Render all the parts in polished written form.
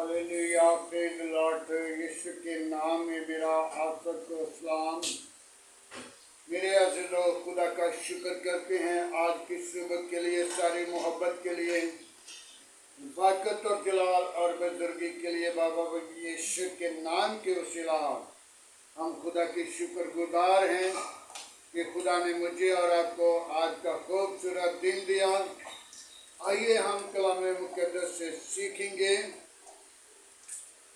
Hallelujah, praise the lord. यीशु के नाम में मेरा आप सबको सलाम। मेरे अज़ीज़ों, खुदा का शुक्र करते हैं आज की सुबह के लिए, सारी मोहब्बत के लिए, बरकत और जलाल और बुजुर्गी के लिए। बाबा यीशु के नाम के वसीला हम खुदा के शुक्रगुजार हैं कि खुदा ने मुझे और आपको आज का खूबसूरत दिन दिया। आइए हम कलाम मुक़द्दस से सीखेंगे।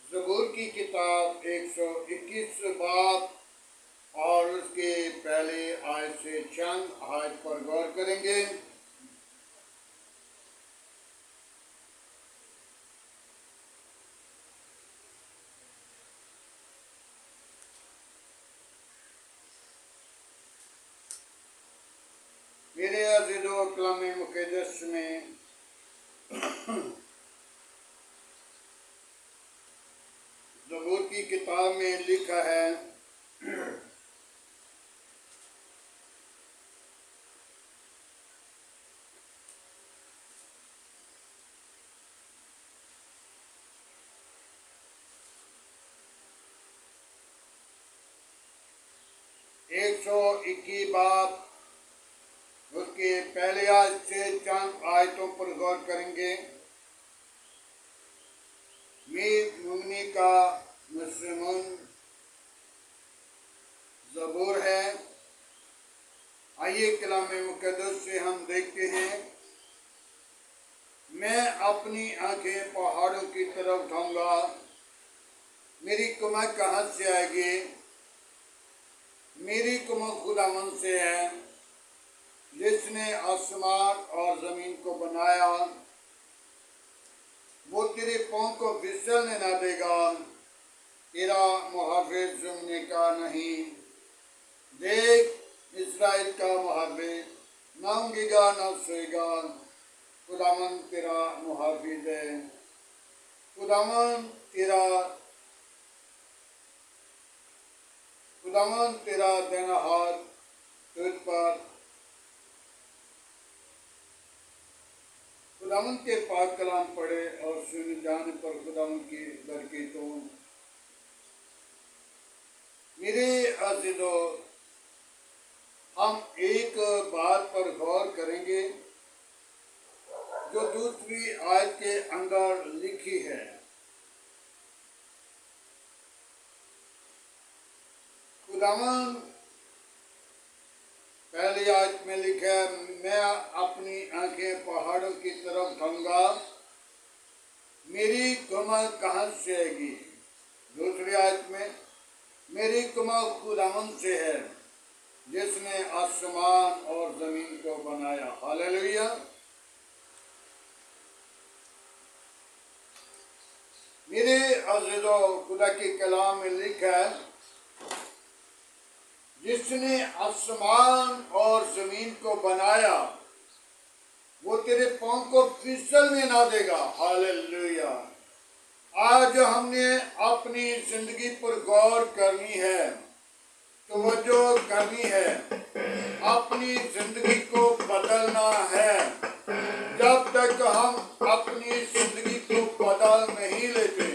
ज़बूर की किताब 121 बाब और उसके पहले आयत से चंद आयत पर गौर करेंगे। मेरे अज़ीज़ों, कलाम मुक़द्दस में ज़बूर की किताब में लिखा है, एक 121 बाब उसके पहले आयत से चंद आयतों पर गौर करेंगे। मीर मुगनी का मुस्लिम ज़बूर है। आइए कलाम मुक़द्दस से हम देखते हैं। मैं अपनी आंखें पहाड़ों की तरफ उठाऊंगा, मेरी कमर कहाँ से आएगी? मेरी कमर खुदावंद से है, जिसने आसमान और ज़मीन को बनाया। वो तेरे पाँव को फिसलने न देगा, तेरा मुहाफिज झूमने का नहीं। देख, इस्राएल का मुहाफिज न ऊँघेगा न सोएगा। खुदावंद तेरा मुहाफिज है। खुदावंद तेरा दाहिना हाथ तुझ पर। खुदावंद के पाक कलाम पढ़े और सुन जाने पर खुदावंद की बरकतों। मेरे अज़ीज़ों, हम एक बात पर गौर करेंगे जो दूसरी आयत के अंदर लिखी है। खुदावंद पहली आयत में लिखा है, मैं अपनी आंखें पहाड़ों की तरफ उठाऊंगा, मेरी कमर कहाँ से आएगी? दूसरी आयत में, मेरी कमर खुदावंद से है, जिसने आसमान और जमीन को बनाया। हालेलुया। मेरे अज़ीज़ों, खुदा के कलाम में लिखा है, जिसने आसमान और जमीन को बनाया, वो तेरे पाँव को फिसलने ना देगा। हालेलुया। आज हमने अपनी जिंदगी पर गौर करनी है, तवज्जो करनी है, अपनी जिंदगी को बदलना है। जब तक हम अपनी जिंदगी को बदल नहीं लेते,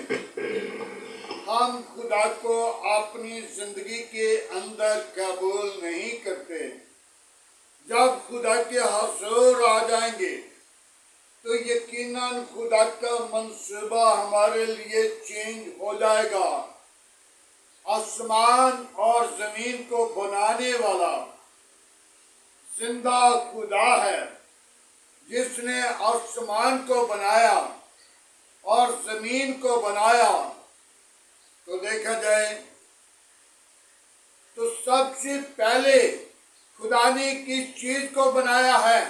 हम खुदा को अपनी जिंदगी के अंदर कबूल नहीं करते। जब खुदा के हुजूर आ जाएंगे तो यकीनन खुदा का मंसूबा हमारे लिए चेंज हो जाएगा। आसमान और जमीन को बनाने वाला जिंदा खुदा है, जिसने आसमान को बनाया और जमीन को बनाया। तो देखा जाए तो सबसे पहले खुदा ने किस चीज को बनाया है?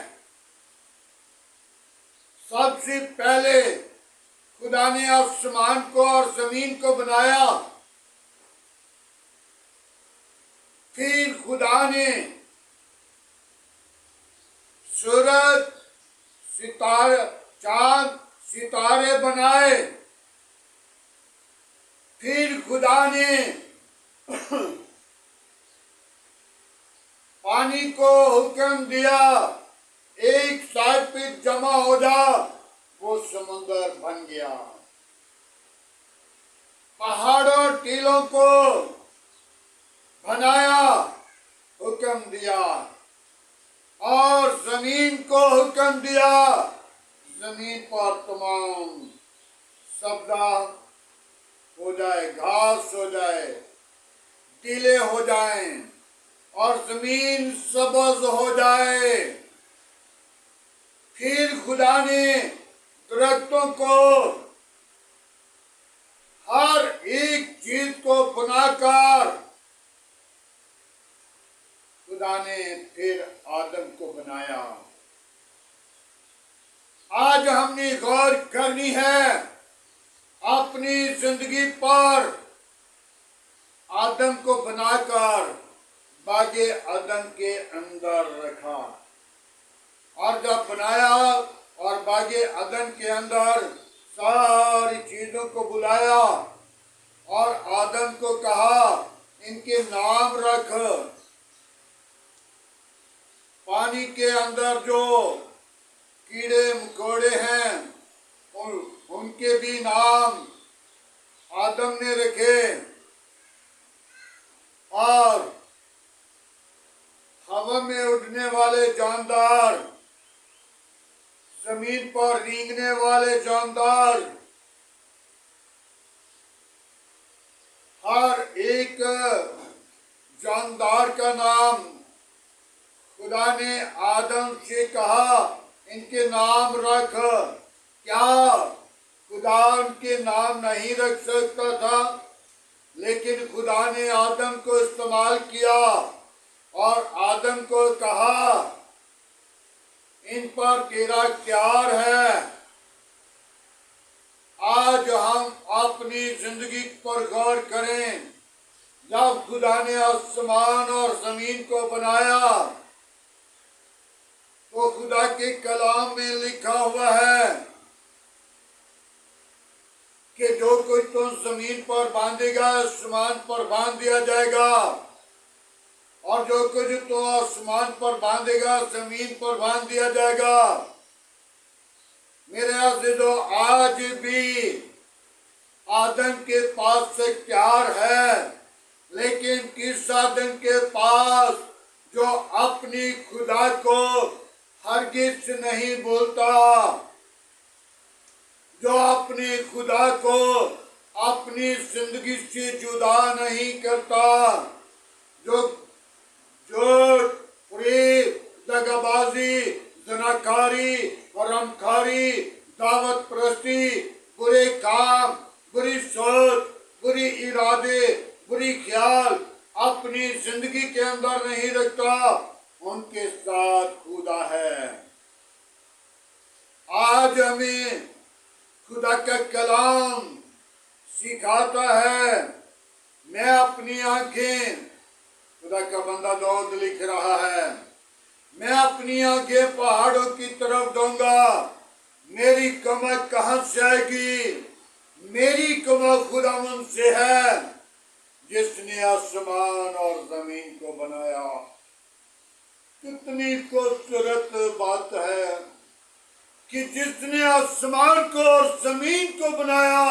सबसे पहले खुदा ने आसमान को और जमीन को बनाया। फिर खुदा ने सूरज, सितारे, चांद, सितारे बनाए। फिर खुदा ने पानी को हुक्म दिया, एक साइड पे जमा हो जा, वो समुंदर बन गया। पहाड़ों टीलों को बनाया, हुक्म दिया, और जमीन को हुक्म दिया, जमीन पर तमाम सब्जा हो जाए, घास हो जाए, टीले हो जाएं, और जमीन सब्ज हो जाए। फिर खुदा ने दरख्तों को, हर एक चीज को बनाकर खुदा ने फिर आदम को बनाया। आज हमने गौर करनी है अपनी जिंदगी पर। आदम को बनाकर बागे अदन के अंदर रखा, और जब बनाया और बागे अदन के अंदर सारी चीजों को बुलाया, और आदम को कहा इनके नाम रख। पानी के अंदर जो कीड़े मकोड़े हैं उनके भी नाम आदम ने रखे, और हवा में उड़ने वाले जानदार, जमीन पर रेंगने वाले जानदार, हर एक जानदार का नाम खुदा ने आदम से कहा इनके नाम रख। क्या खुदा उनके नाम नहीं रख सकता था? लेकिन खुदा ने आदम को इस्तेमाल किया और आदम को कहा इन पर तेरा इख्तियार है। आज हम अपनी जिंदगी पर गौर करें। जब खुदा ने आसमान और जमीन को बनाया तो खुदा के कलाम में लिखा हुआ है कि जो कुछ तो जमीन पर बांधेगा आसमान पर बांध दिया जाएगा, और जो कुछ तो आसमान पर बांधेगा जमीन पर बांध दिया जाएगा। मेरे अज़ीज़ों, आज भी आदम के पास से इख्तियार है, लेकिन किस आदम के पास जो अपनी खुदा को हरगिज़ नहीं बोलता, जो अपने खुदा को अपनी जिंदगी से जुदा नहीं करता, जो झूठ, फरेब, दगाबाजी, ज़नाकारी, हरामखारी, दावत परस्ती, बुरे काम, बुरी सोच, बुरी इरादे, बुरी ख्याल अपनी जिंदगी के अंदर नहीं रखता, उनके साथ खुदा है। आज हमें खुदा का कलाम सिखाता है। मैं अपनी आंखें, खुदा का बंदा दाऊद लिख रहा है, मैं अपनी आंखें पहाड़ों की तरफ दूंगा, मेरी कमर कहां से आएगी? मेरी कमर खुदावंद से है जिसने आसमान और जमीन को बनाया। कितनी खूबसूरत बात है कि जिसने आसमान को और जमीन को बनाया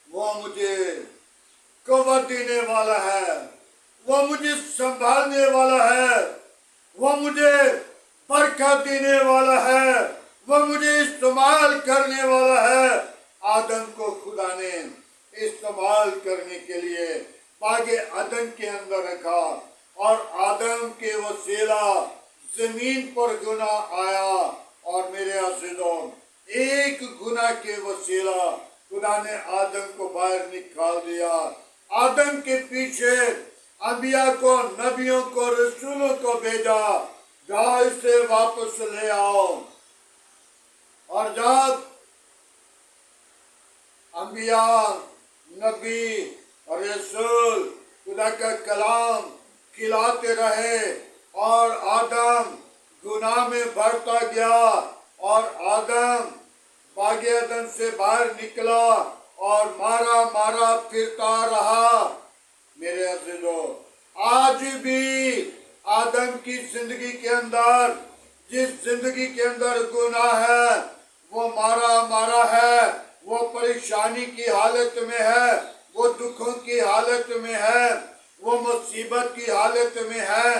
वो मुझे कवत देने वाला है, वो मुझे संभालने वाला है, वो मुझे बरकत देने वाला है, वो मुझे इस्तेमाल करने वाला है। आदम को खुदा ने इस्तेमाल करने के लिए बागे अदन के अंदर रखा, और आदम के वसीला जमीन पर गुनाह आया। और मेरे अज़ीज़ों, एक गुनाह के वसीला खुदा ने आदम को बाहर निकाल दिया। आदम के पीछे अंबिया को, नबियों को, रसूलों को भेजा, जाओ इसे वापस ले आओ। और जब अंबिया, नबी और रसूल खुदा का कलाम खिलाते रहे और आदम गुनाह में बढ़ता गया, और आदम बागे अदन से बाहर निकला और मारा मारा फिरता रहा। मेरे अज़ीज़ों, आज भी आदम की जिंदगी के अंदर, जिस जिंदगी के अंदर गुनाह है, वो मारा मारा है, वो परेशानी की हालत में है, हालत में है, वो मुसीबत की हालत में है,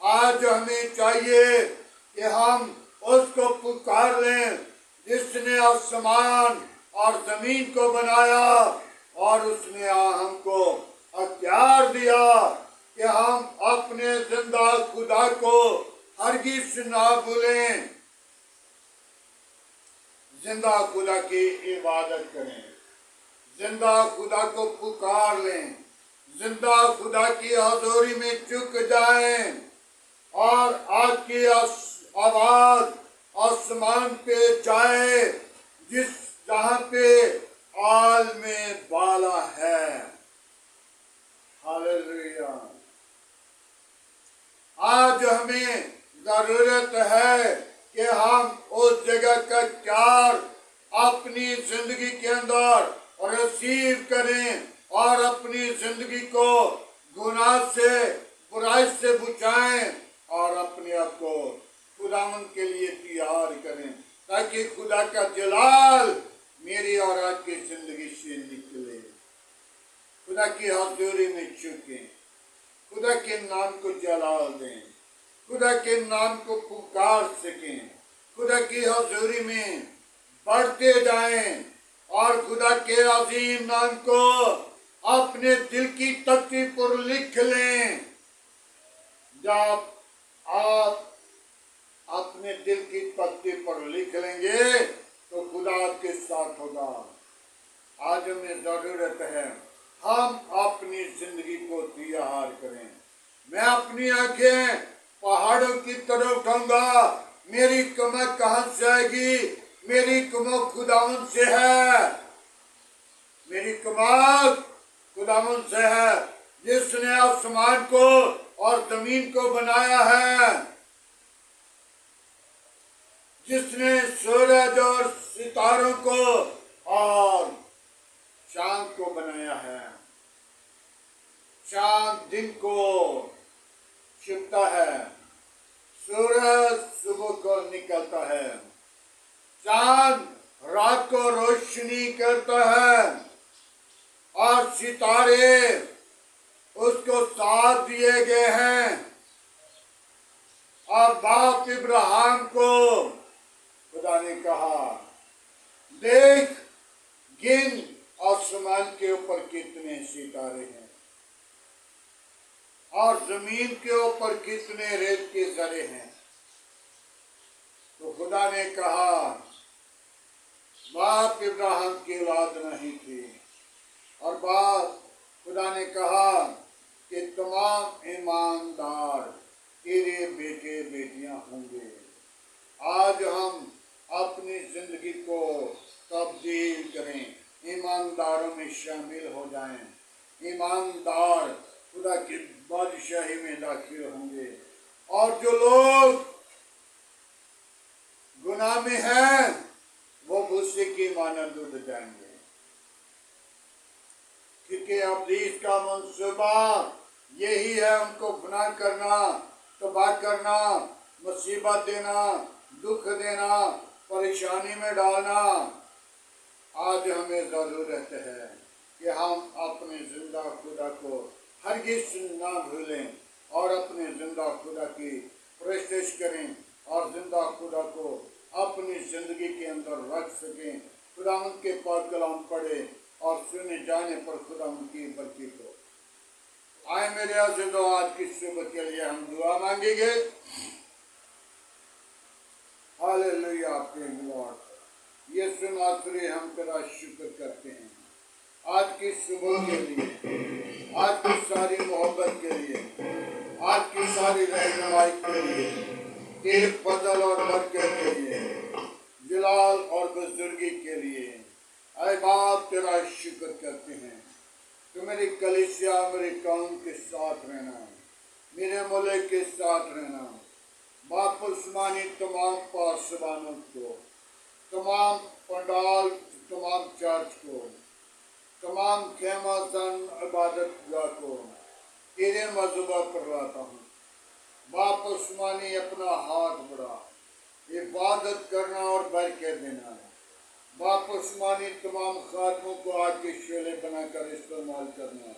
आज हमें चाहिए कि हम उसको पुकार लें जिसने आसमान और जमीन को बनाया, और उसने हमको अख्तियार दिया कि हम अपने जिंदा खुदा को हरगिज़ ना भूलें, जिंदा खुदा की इबादत करें, जिंदा खुदा को पुकार लें, जिंदा खुदा की हजूरी में झुक जाएं, और आज की आवाज आसमान पे जाए, जहां पे आल में बाला है। हालेलुया। आज हमें जरूरत है कि हम उस जगह का ख्याल अपनी जिंदगी के अंदर रिसीव करें और अपनी जिंदगी को गुनाह से, बुराई से बचाएं और अपने आप को खुदावंद के लिए तैयार करें, ताकि खुदा का जलाल मेरी और आपकी जिंदगी से निकले। खुदा की हजूरी में झुकें, खुदा के नाम को जलाल दें, खुदा के नाम को पुकार सकें, खुदा की हजूरी में बढ़ते जाएं और खुदा के अजीम नाम को अपने दिल की तख्ती पर लिख लें। जब आप अपने दिल की तख्ती पर लिख लेंगे तो खुदा आपके साथ होगा। आज हमें जरूरत है हम अपनी जिंदगी को तैयार करें। मैं अपनी आंखें पहाड़ों की तरफ उठाऊंगा, मेरी कमर कहां से आएगी? मेरी कमर खुदावंद से है, मेरी कमर खुदावंद से है, जिसने आसमान को और जमीन को बनाया है, जिसने सूरज और सितारों को और चांद को बनाया है। चांद दिन को छिपता है, सूरज सुबह को निकलता है, चांद रात को रोशनी करता है, और सितारे उसको साथ दिए गए हैं। और बाप इब्राहिम को खुदा ने कहा, देख गिन आसमान के ऊपर कितने सितारे हैं और जमीन के ऊपर कितने रेत के जरे हैं। तो खुदा ने कहा, बाप इब्राहिम की औलाद नहीं थी, और बाप खुदा ने कहा कि तमाम ईमानदार तेरे बेटे बेटियां होंगे। आज हम अपनी जिंदगी को तब्दील करें, ईमानदारों में शामिल हो जाएं, ईमानदार खुदा की बादशाही में दाखिल होंगे। और जो लोग गुनाह में हैं वो भूसे की मानद उड़ जाएंगे, क्योंकि अब्लीस का मंसूबा यही है, उनको गुनाह करना, तबाह करना, मुसीबत देना, दुख देना, परेशानी में डालना। आज हमें जरूरत है कि हम अपने जिंदा खुदा को हरगिज़ ना भूलें और अपने जिंदा खुदा की प्रस्तुत करें और जिंदा खुदा को अपनी जिंदगी के अंदर रख सकें। खुदा उनके पाक कलाम पढ़े और सुने जाने पर खुदा उनकी बरकत हो। आए मेरे अज़ीज़ों, आज की सुबह के लिए हम दुआ मांगेंगे। हालेलुया, प्रेम लॉर्ड यीशु नासरी, हम तेरा शुक्र करते हैं आज की सुबह के लिए, आज की सारी मोहब्बत के लिए, आज की सारी रहनुमाई के लिए, तेरे फजल और बरकत के लिए, जलाल और बुजुर्गी के लिए। ऐ बाप तेरा शुक्र करते हैं, तो मेरी कलीसिया, मेरे कौम के साथ रहना, मेरे मुल्क के साथ रहना। बाप उस्मानी तमाम पासबानों को, तमाम पंडाल, तमाम चर्च को, तमाम खेमा जन इबादत गाह को तेरे मज़हबा पर लाता हूँ। बाप उस्मानी अपना हाथ बढ़ा, इबादत करना और बरकत देना है। बाप उस्मानी तमाम खातमों को आग के शोले बनाकर इस्तेमाल करना है।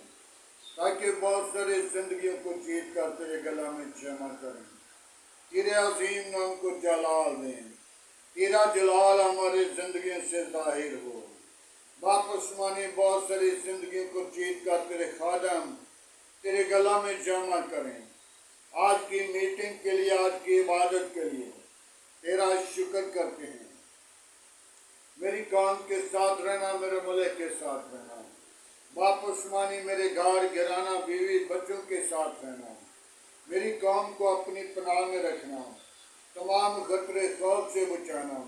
ताकि बहुत सारी जिंदगियों को जीत कर तेरे गला में जमा करें, तेरे अजीम नाम को जलाल दें, तेरा जलाल हमारी जिंदगी से जाहिर हो। वापस मानी बहुत सारी जिंदगियों को जीत कर तेरे खादम तेरे गला में जमा करें। आज की मीटिंग के लिए, आज की इबादत के लिए तेरा शुक्र करते हैं। मेरी काम के साथ रहना, मेरे मुल्क के साथ रहना, वापस मानी मेरे घर घराना बीवी बच्चों के साथ रहना, मेरी काम को अपनी पनाह में रखना, तमाम खतरे खौफ से बचाना,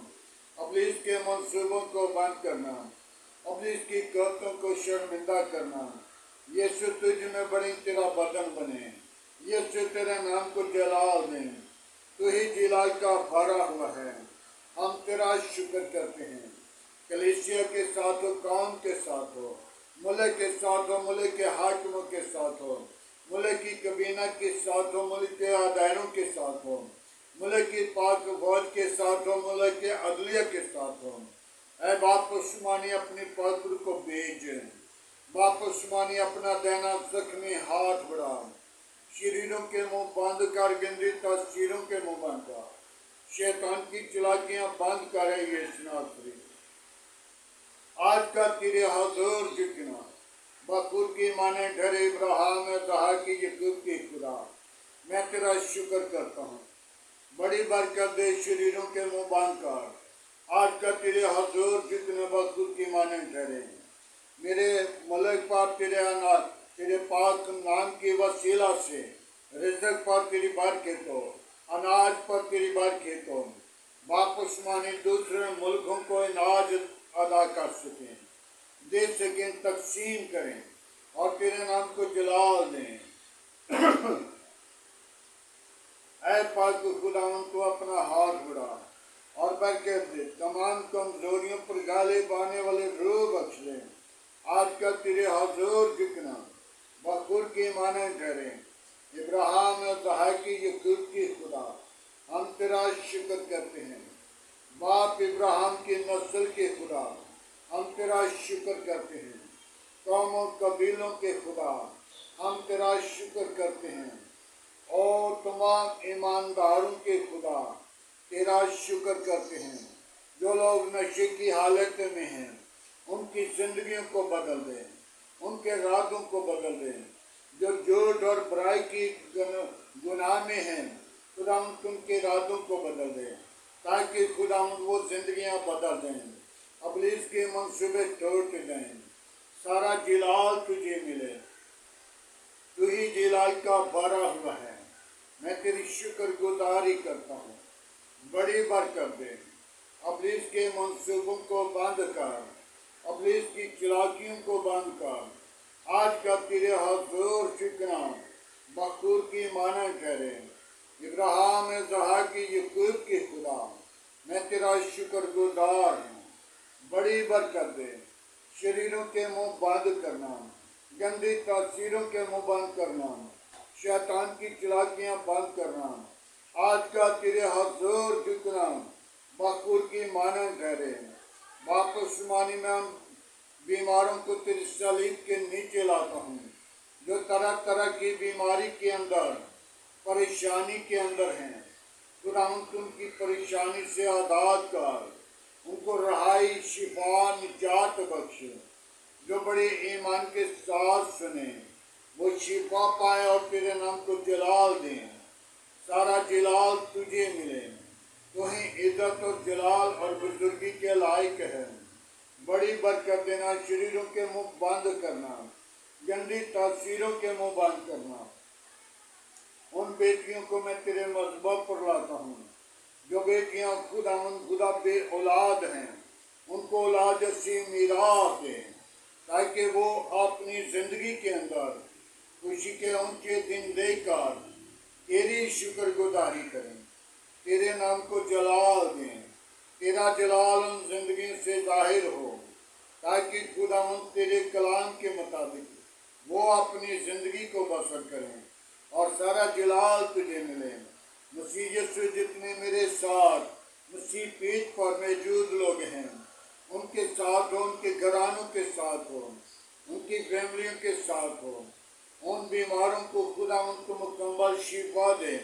इब्लीस के मंसूबों को बंद करना, इब्लीस की करतों को शर्मिंदा करना। यीशु तुझ में बड़ी तेरा बदन बने, यीशु तेरे नाम को जलाल दें, तू ही जिलाल का भरा हुआ है। हम तेरा शुक्र करते हैं। कलीसिया के साथ हो, कौम के साथ हो, मुल्क के साथ हो, मुल्क के हाकिमों के साथ हो, मुल्क की कबीना के साथ हो, मुल्क के अदायरों के साथ हो, मुल्क की पाक फौज के साथ हो, मुल्क के अदलिया के साथ हो। ऐ बाप उस्मानी अपनी पवित्र को भेज, बाप उस्मानी अपना देना जख्मी हाथ बढ़ा, शरीरों के मुंह बंद कर, गंदी तस्वीरों के मुंह बंद कर, शैतान की चालाकियां बंद करे। यीशु नासरी आज का तेरे हुजूर झुकना, बखूर की माने ढरे इब्राहिम इसहाक की याकूब की खुदा, मैं तेरा शुक्र करता हूँ। बड़ी बरकत दे, शरीरों के मुंह बंद कर। आज का तेरे हुजूर जितने बखूर की माने ठहरे, मेरे मुल्क पर तेरे अनाज, तेरे पाक नाम की वसीला से रिज़्क़ पर तेरी बरकत हो, अनाज पर तेरी बरकत हो। वापस माने दूसरे मुल्कों को अनाज अदा कर सकें, दे सकें, तकसीम करें और तेरे नाम को जलाल दें। ऐ पाक खुदावन को अपना हाथ बढ़ा और बरकत दे, तमाम कमजोरियों पर गालिब आने वाले रूह बख्श ले। आज का तेरे हुजूर झुकना, बखूर की माने ठहरे, इब्राहिम इसहाक की याकूब की खुदा, हम तेरा शुक्र करते हैं। बाप इब्राहिम की नस्ल के खुदा, हम तेरा शुक्र करते हैं। कौमों कबीलों के खुदा, हम तेरा शुक्र करते हैं। और तमाम ईमानदारों के खुदा, तेरा शुक्र करते हैं। जो लोग नशे की हालत में हैं, उनकी जिंदगियों को बदल दें, उनके रातों को बदल दें। जो झूठ और बुराई की गुनाह में हैं, खुदा उनके रातों को बदल दें, ताकि खुदा वो जिंदगियां बदल दें, इब्लीस के मंसूबे टूट दें। सारा जिलाल तुझे मिले, तू ही जिलाल का भरा हुआ है। मैं तेरी शुक्रगुजारी करता हूँ। बड़ी बरकत दे, इब्लीस के मंसूबों को बंद कर, इब्लीस की चालाकियों को बंद कर। आज का तेरे हुजूर झुकना, बखूर की माना ठहरे, इब्राहिम इसहाक की याकूब की खुदा, मैं तेरा शुक्रगुजार हूँ। बड़ी बरकत दे, शरीरों के मुंह बंद करना, गंदी तासीरों के मुंह बंद करना, शैतान की चालाकियां बंद करना। आज का तेरे हुजूर झुकना, बखूर की माना ठहरे। वापस मानी में बीमारों को तेरी सलीब के नीचे लाता हूँ, जो तरह तरह की बीमारी के अंदर, परेशानी के अंदर हैं। खुदा उनकी परेशानी से आज़ाद कर, उनको रहाई, शिफा, निजात बख्श। जो बड़े ईमान के साथ सुने, वो शिफा पाए और तेरे नाम को जलाल दें। सारा जलाल तुझे मिले, तो ही इज्जत और जलाल और बुजुर्गी के लायक है। बड़ी बरकत देना, शरीरों के मुंह बंद करना, गंदी तासीरों के मुंह बंद करना। उन बेटियों को मैं तेरे मज़हब पर लाता हूँ, जो बेटियाँ खुदा बे औलाद हैं, उनको औलाद जैसी मीरास दे, ताकि वो अपनी ज़िंदगी के अंदर खुशी के ऊंचे दिन देकर तेरी शुक्रगुजारी करें, तेरे नाम को जलाल दें, तेरा जलाल उन जिंदगी से जाहिर हो, ताकि खुदा तेरे कलाम के मुताबिक वो अपनी ज़िंदगी को बसर करें और सारा जलाल तुझे मिले। मसीह यीशु जितने मेरे साथ मसीह पीठ पर मौजूद लोग हैं, उनके साथ हो, उनके घरानों के साथ हो, उनकी फैमिलियों के साथ हो। उन बीमारों को खुदा उनको मुकम्मल शिफा दे,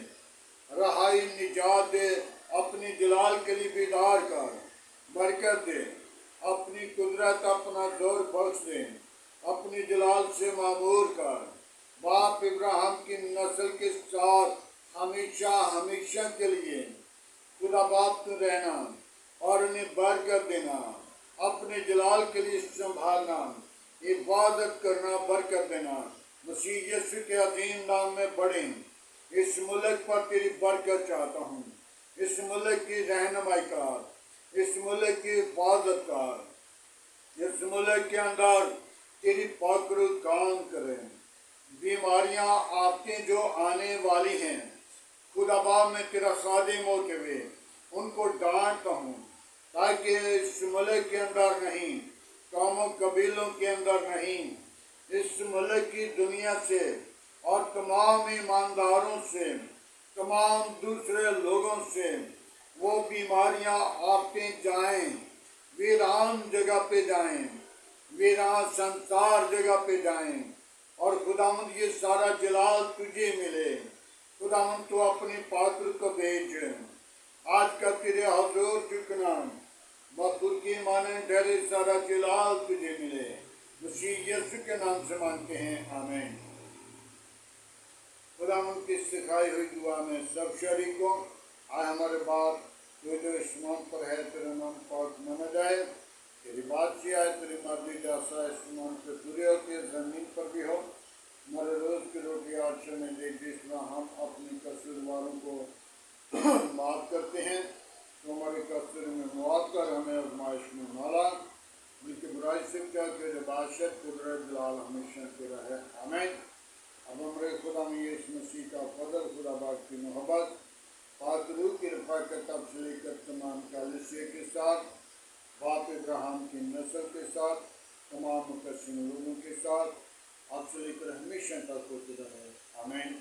रहाई निजात दे, अपनी जलाल के लिए बेदार कर, बरकत दे, अपनी कुदरत अपना जोर बख्श दे, अपनी जलाल से मामूर कर। बाप इब्राहिम की नस्ल के साथ हमेशा हमेशा के लिए खुदा बाप तू रहना और उन्हें बरकत देना, अपने जलाल के लिए संभालना, इबादत करना, बरकत देना। मसीह यीशु के अजीम नाम में बढ़ें। इस मुल्क पर तेरी बरकत चाहता हूँ, इस मुल्क की रहनुमाई कर, इस मुल्क की हिफाजत कर, इस मुल्क के अंदर तेरी पाकरू काम करें। बीमारियां आफतें जो आने वाली हैं, खुदा में तेरा खादिम होते हुए उनको डांटता हूँ, ताकि इस मुल्क के अंदर नहीं, कौमों कबीलों के अंदर नहीं, इस मुल्क की दुनिया से और तमाम ईमानदारों से, तमाम दूसरे लोगों से वो बीमारियां आफतें जाएं, वीरान जगह पे जाएं, वीरान संसार जगह पे जाएं, और खुदावंद ये सारा जलाल तुझे मिले। खुदावंद तू अपनी पात्र को भेज, आज का तेरे हजूर झुकना, मखुद की माने डरे सारा जलाल तुझे मिले। मसीह यीशु के नाम से मांगते हैं, आमीन। खुदावंद की सिखाई हुई दुआ में सब शरीकों आए हमारे बाप जो जो आसमान पर है, तेरा नाम पाक माना जाए, तेरी बात से आए, तेरी मर्जी जैसा आसमान पे पूरी होती है जमीन पर भी हो। हमारे रोज की रोटी आज से में दे, जिस तरह हम अपने कसूरवारों को माफ़ करते हैं, तो हमारे कसूर में मुआफ़ कर, हमें आजमाइश में न ला, उनकी बुराई से क्या के बादशाह कुदरत जलाल हमेशा के रहे, आमीन। अब हमारे खुदा में यीशु मसीह का फजल, खुदा बाप की मोहब्बत, पाक रूह की रफ़ाकत अब से लेकर तमाम कलीसिया के साथ, बाप इब्राहिम की नस्ल के साथ, तमाम मुकद्दस लोगों के साथ अब से लेकर हमेशा तक होती रहे, आमीन।